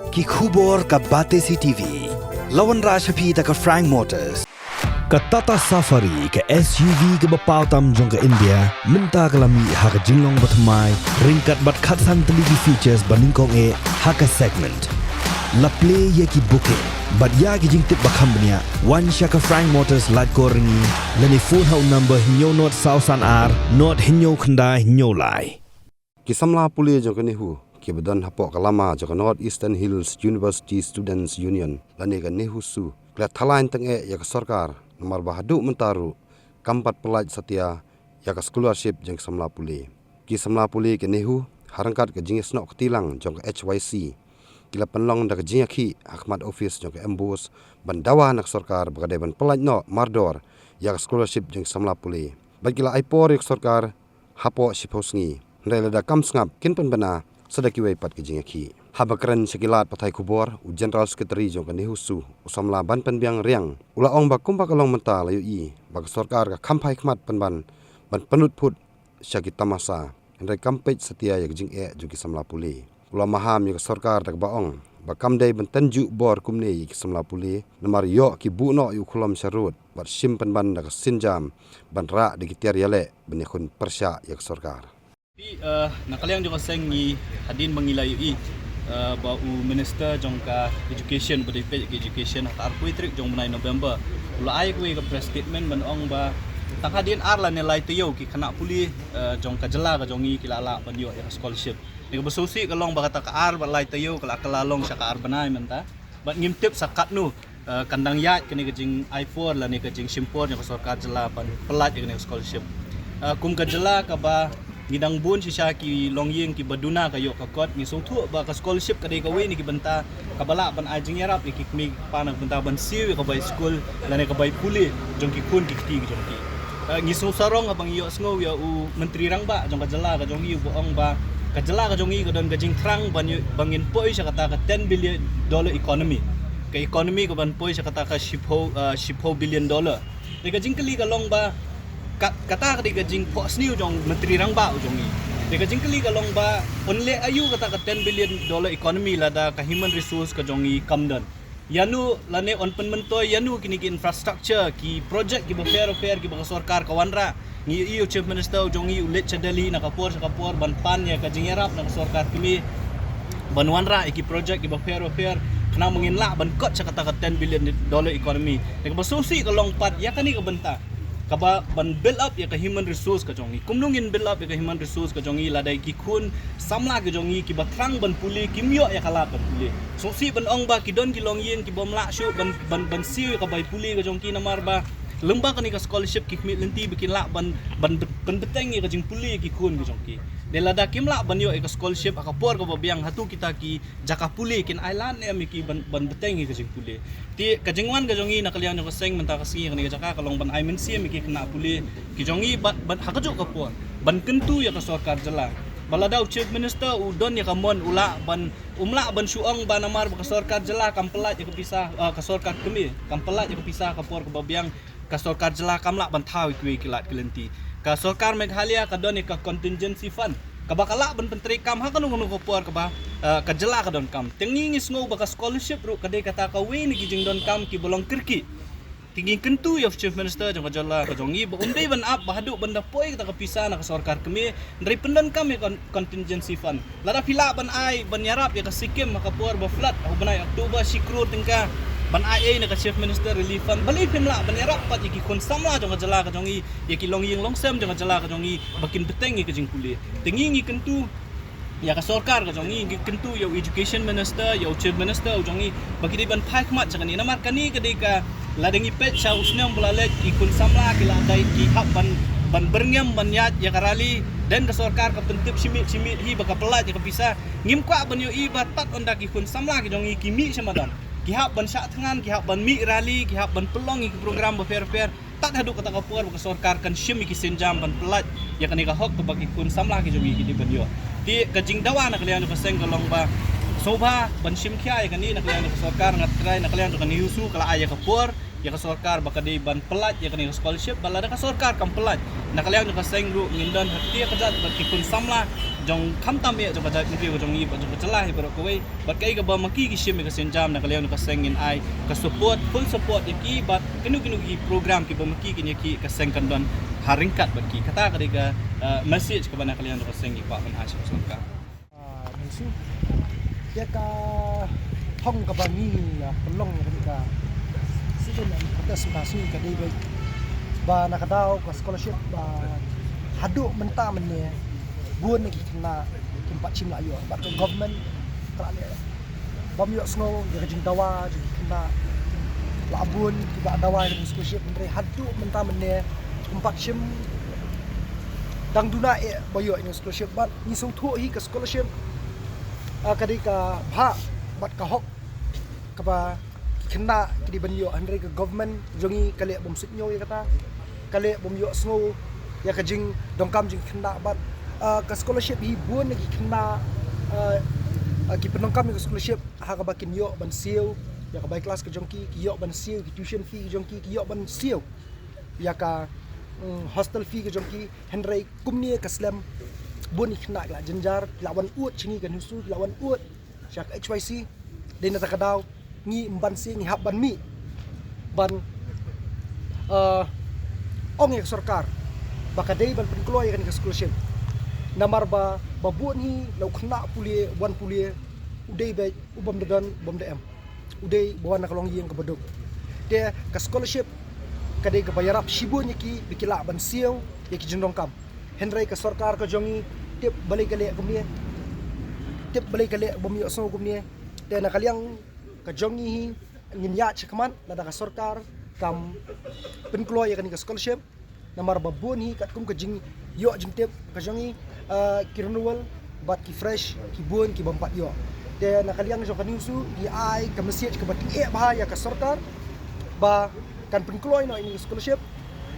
ki khubor ka Bate CTV. Lawan Rashapi ta ka Frank Motors. Ka Tata Safari ka SUV ka bapau tam jong ka India minta kalami ha ka jinglong batmai ringkat bat khatsan teligi features baningkong e ha ka segment. La play ye ki booking but ya ki jing tip bakam bnia one shaka Frank Motors light ko ringi lani phone hau number hinyo not sausan ar not hinyo khanda hinyo lai Kisamla puli jong nehu ki bedan hapok kalama jong North Eastern Hills University Students Union lani ka nehu su kla thalain tang e ya ka sarkar nomor bahadu mentaru kampat pelaj setia ya ka scholarship jong samla puli Kisamla puli ke nehu harangkat ke jing snok tilang jong HYC kila penlong dak jingaki Ahmad Office jong embus bandawa nak sarkar bagade ban pelaj no mardor ya scholarship jong samla puli bagila aipor yak sarkar hapo siposngi rela da kam sngap kin pen bana sadaki wei pat ke jingaki habakran sekilat pathai kubor u general secretary jong nehusu usamla ban pen biang riang ula ong ba kumpa kalong menta layu i bag sarkar ka khampai khmat ban penut put syaki tamasa ndai kampej setia yak jing e juki samla puli ula maham yak sarkar tak baong bakam dei bentanju bor kumne yak samla puli namar yo ki buno yu khulam syarut bar simpan ban dak sinjam ban ra de kitiar yale benekhun persya yak sarkar nakaliang juga sengi hadin mengilayu i bau minister jongka education bodi page education atar puitrik jong menai November ula ai kui ke press statement ban ong ba tak hadin arla nilai tu ki kena puli jongka jela ka jongi kilala ban yo ya scholarship ni besusi kalong ba kata ka ar ba lai tu kala kalalong sa ka ar banai menta bat ngimtip sakat nu kandang yat kini kejing i4 la ni kejing simpor yang sarkar jela ban pelat ni scholarship kum ka jela ka ba ngidang bun si Syaki longying ki baduna kayo kakot ni sungtu ba ka scholarship kadai ka we ni ki benta kabala ban ajing yarap ki kmi panag benta ban siwi ka bay school lane ka bay puli jong ki kun ki kti jong ki ngi sarong abang yo sngo ya u menteri rang ba jong ka jela ka jong yu boong ba ka jela ka jong yu ka don ka jing trang bangin poi sa kata ka $10 billion economy ka economy ka ban poi sa kata ka $10 billion ni ka jing kali ka long ba kata ka jing pos niu jong menteri rang ba jong ni de ka jing kali ka long ba only ayu kata ka $10 billion economy lada ka human resource ka jong i kamdan yanu lane on pen mentoy yanu kini ki infrastructure ki project ki fair ki ba sarkar ka wanra ni iu chief minister jong i ulet chadali na kapor ban pan ya ka jing yarap na sarkar kimi ban wanra ki project ki ba fair kena menginla ban kot sa kata ka $10 billion economy de ka susi ka long pat ya kani ka benta kaba ban build up ya ka human resource ka jongi kumlungin build up ya ka human resource ka jongi ladai ki khun samla ka jongi ki batrang ban puli kimyo ya kala ban puli so si ban ong ba ki don ki long yin ki bomla shu ban si ka bai puli ka jongki namar ba lembang ka ni ka scholarship ki khmi lenti bikin la ban beteng ya ka jing puli ki khun ka jongki de lada kimla ban yo ka scholarship ka por ka biang hatu kita ki jaka puli kin island ya mi ki ban beteng ka jing puli ti ka jingwan ka jongi nakalian ka seng menta ka si ka ni ka jaka kalong ban aimen si mi ki kena puli ki jongi ban hakajuk ka por ban kentu ya ka sarkar jela baladau chief minister udon ya ka mon ula ban syuong ban amar ka sarkar jela kampelat ya ka pisah ka sarkar kemi kampelat ya ka pisah ka por ka biang ka sarkar jela kamla ban thau ki kilat kelenti ka sarkar Meghalaya ka don ka contingency fund ka bakala ban pentri kam ha kanu ko por ka ba ka jela ka don kam tengingis ngo ba ka scholarship ru kadai kata ka we ni gijing don kam ki bolong kirki tinggi kentu ya chief minister jong ka jela ka jongi ba undai ban up bahadu banda poi ka pisah na ka sarkar kami dari pendan kami contingency fund lada pila ban ai ban yarap ya ka sikim ka por ba flat aku banai Oktober sikro tingka ban ai na ka chief minister relief fund bali pimla ban yarap pat ki kon samla jong ka jela ka jongi ya ki long ying long sem jong ka jela ka jongi bakin beteng ka jing puli tingi kentu ya ka sarkar ka jongi kentu ya education minister ya chief minister jongi bagi di ban phai khmat chakani namar kani ka ka ladengi pet sa usnyam bulale ki kun samla ki ladai ki hab ban berngam ban yat ya karali dan ka sarkar ka pentip simit hi baka pelat ya ka pisah ngim kwa ban yo i batat onda ki kun samla ki jongi ki mi samadan ki hab ban syak thangan ki hab ban mi rali ki hab ban pelong ki program ba fair tak hadu kata ka por ka sarkar kan shim ki sinjam ban pelat ya kani ka hok ka bagi kun samla ki jongi ki di ban yo ti ka jing dawa na kalian ka seng kalong ba soba ban shim kya ya kani na kalian ka sarkar ngatrai na kalian ka ni usu kala aya ka por ya ka sarkar baka di ban pelat ya kani scholarship balada ka sarkar kam pelat na kalian ka seng ru ngindon hati ka jat bagi kun samla jong kamtam ya jong kada negeri jong i jong celah ibarat kowe bat kai ka ba maki ki shim ka senjam na kalian ka sengin ai ka support full support ki bat kenu ki program ki ba maki ki ki ka sengkan don haringkat bat ki kata ka message ka bana kalian ka sengi pa ban hasil sangka Nisu dia ka hong ka bani pelong ka siden kata sembasi ka dei ba nakadaw ka scholarship ba haduk mentah menye buan lagi kena tempat cim ayo ba ke government tak le bam yo snow dia jing dawa jing kena labun tiba dawa dengan scholarship menteri haduk mentah menye tempat cim dang duna boyo ini scholarship bat ni song thu hi ka scholarship kadi ka bha bat ka hok ka ba kena kidi banyo andre ka government jongi kale bom sitnyo ya kata kale bom yo snow ya ka jing dongkam jing kena bat ka scholarship hi buan lagi kena ki penongkam ka scholarship ha ka bakin yo ban siu ya ka bai kelas ka jongki ki yo ban siu ki tuition fee ki jongki ki yo ban siu ya ka hostel fee ke jongki henry kumni ka slam bun khna la jenjar lawan ut chingi kan husu lawan ut syak HYC den ta kadaw ngi mban si ngi hab ban mi ban ong ek sarkar bakadei ban penkloy kan ka scholarship namar ba babun hi law khna pulie wan pulie udei be ubam dadan bom dm udei bawan kalong yeng ka baduk de ka scholarship kadai ka bayarap shibunya ki bikila ban siu yaki jindong kam henry ka sarkar ka jongi tip balai kale kumni tip balai kale bomi so kumni te na kaliang ka jongi hi ngin ya chakman lada ka sarkar kam penkloy ka ni ka scholarship namar babun hi kat kum ka jing yo jing tip ka jongi ki renewal bat ki fresh ki bun ki bompat yo te na kaliang jo ka niusu di ai ka message ka bat bahaya ka sarkar ba kan penkloy no ini scholarship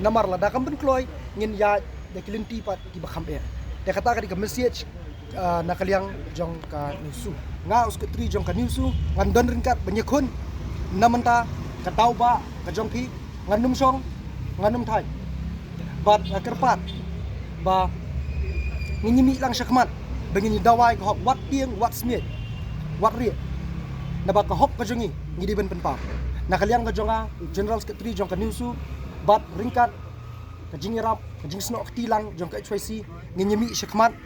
namar la da kan penkloy ngin ya de kilinti pat ki bakham e de kata ka di message na kaliang jong ka nisu nga us ke tri jong ka nisu ngan don ringkat banyakun namanta ka tau ba ka jong pi ngan num song ngan num thai bat kerpat ba ngini lang syakmat bangin dawai ka hok wat tieng wat smith wat ri na ba ka hok ka jongi ngidi ben penpa na kaliang ka jonga general secretary jong ka nisu bat ringkat ka jingirap ka jing snok tilang jong ka HYC nginyemi syakmat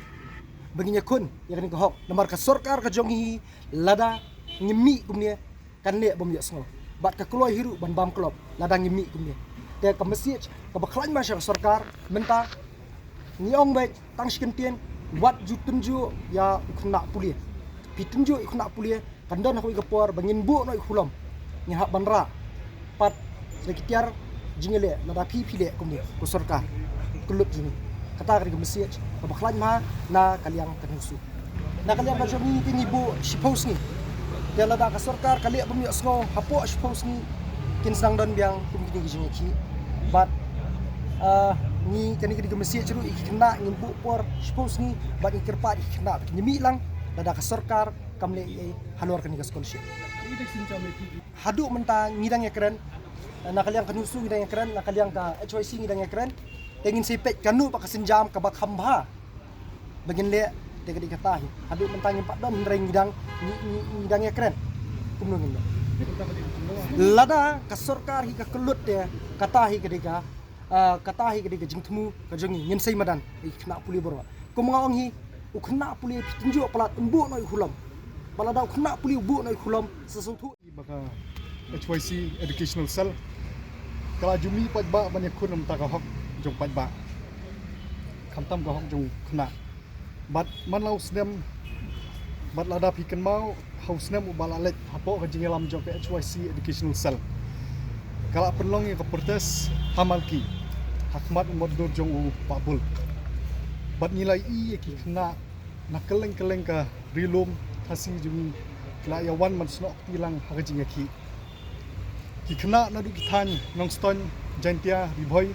baginya kun ya kan ka hok namar ka sarkar ka jongi lada ngimi kumne kan le bom ya sngo bat ka kloy hiru ban bam klop lada ngimi kumne te ka message ka baklan ma sarkar menta ni ong baik tang sikentien wat jutunju ya khna pulie pitunju khna pulie kandan hoi ka por bangin bu noi khulam ni hak banra pat sekitiar jingele nada pipile kumni ku sarkar kulut jini kata ka message ka baklan ma na kaliang kanusu na kaliang ka jomi tingi bu shipos ni dela da ka sarkar kali bumi asno hapo shipos ni kin sang don biang kumni jingi ki but ni kani ka message ru ikna ngimbu por shipos ni bat ikirpa ikna nyemi lang da ka sarkar kamle halor kani ka scholarship haduk mentang ngidang ya keren na kaliang kanusu ngidang ya keren na kaliang ka HYC ngidang ya keren tengin sipet kanu pa kasenjam ka bakhamba bagin le tega dikatahi haduk mentang impat don reng ngidang ya keren kumno ngin lada ka sarkar hi ka kelut ya katahi kedega jingtmu ka jongi ngin sei madan ikna puli borwa kumngaong hi ukna puli pitinju palat embu noi hulam balada ukna puli bu noi hulam sesuatu baka HYC educational cell kala jumi pat ba banyak kun am taka hok jong pat ba kamtam ka hok jong khna bat man lau snem bat lada pikan mau haus nem ubalalet hapo ka jingelam jong ka HYC educational cell kala penlong ka protes hamalki hakmat modur jong u pabul bat nilai i ki khna nakeleng ka rilum hasi jumi kala yawan man snok tilang hagajing ki kena nadu kithan nongston jantia riboy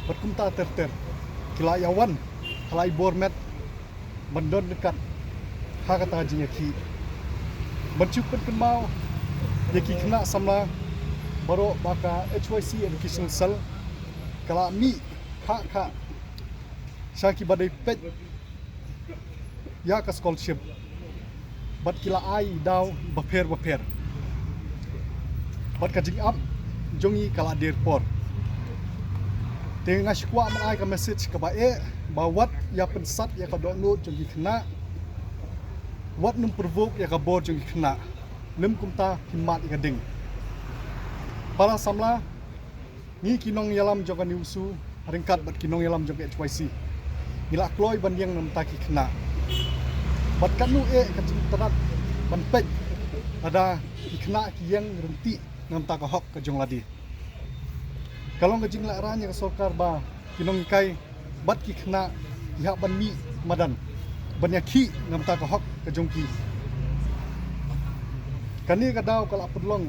berkumta terter kila yawan kalai bormet bandon dekat hakata hajing ki bercupat kemau yaki kena samla baro baka HYC educational cell kala mi hak syaki badai pet ya ka scholarship bat kila ai daw baper bat ka jing up jongi kala dir por tengah shikwa man ai ka message ka ba wat ya pensat ya ka download jongi khna wat num provoke ya ka board jongi khna nim kumta himmat ya ka ding para samla ni kinong yalam jonga niusu ringkat bat kinong yalam jonga HYC ngila kloy ban yang nam taki khna bat kanu ka jing tanat ban pej ada khna ki yang renti nam ta ka hok ka jong ladi kalau ngajing la ranya ka sorkar ba kinong ikai bat ki khna ya ban mi madan ban ya ki ngam ta ka hok ka jong ki kani ka daw kala pudlong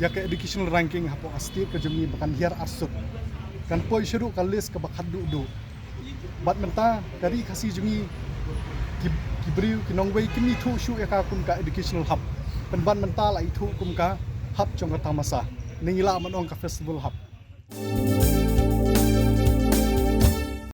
ya ka educational ranking hapo asti ka jong ni bakan hiar arsut kan poi syuru ka list ka bakhat du bat menta dari kasi jungi kibriu kinong wei kini thu shu ya ka kum ka educational hub penban menta lai thu kum ka hub jong ka tamasa ningila manong ka festival hub